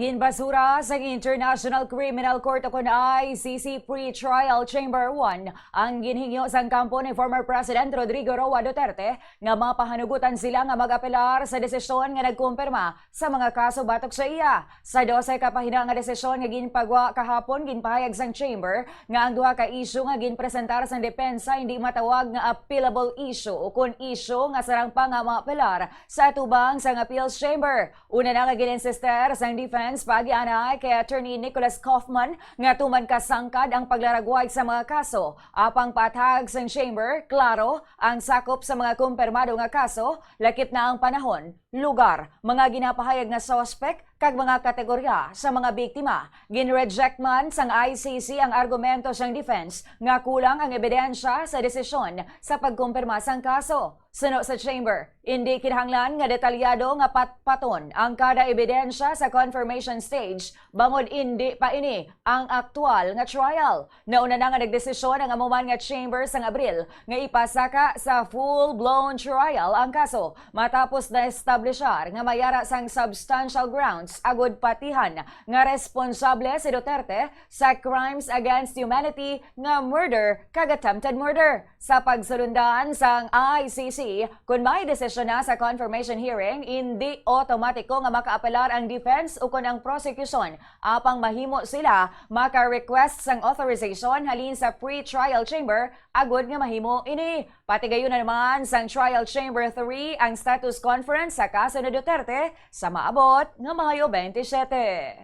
Ginbasura sa International Criminal Court o kun ICC Pre-Trial Chamber 1 ang ginhingyo sa kampo ni former President Rodrigo Roa Duterte nga mapahanugutan sila nga mag-apelar sa desisyon nga nagkumpirma sa mga kaso batok sa iya. Sa 12 ka pahina nga desisyon nga ginpagwa kahapon ginpahayag sang chamber nga ang duha ka issue nga ginpresentar sang depensa hindi matawag nga appealable issue o kun issue nga sarang pa nga maapelar sa tubang sang appeals chamber. Una na nga gininsister sang defense pag-ianay kay Attorney Nicholas Kaufman nga tuman kasangkad ang paglaragway sa mga kaso. Apang patag sa chamber, klaro ang sakop sa mga kumpirmado nga kaso, lakip na ang panahon, lugar, mga ginapahayag nga suspect kag mga kategorya sa mga biktima. Ginreject man sang ICC ang argumento sang defense nga kulang ang ebidensya sa desisyon sa pagkumpirma sang kaso. Suno sa chamber, hindi kinahanglan nga detalyado nga patpaton ang kada ebidensya sa confirmation stage bangod hindi pa ini ang aktual nga trial. Nauna na nga nagdesisyon ang amuman nga chamber sang Abril nga ipasaka sa full-blown trial ang kaso matapos na establishar nga mayara sang substantial grounds agud patihan nga responsable si Duterte sa crimes against humanity nga murder kag attempted murder. Sa pagsulundan sang ICC, kung may desisyon na sa confirmation hearing, hindi otomatiko nga makaapelar ang defense o kung ang prosecution. Apang mahimo sila maka-request sang authorization halin sa pre-trial chamber, agud nga mahimo ini. Pati gayon na naman sang trial chamber 3 ang status conference sa kaso ni Duterte sa maabot nga Mayo 27.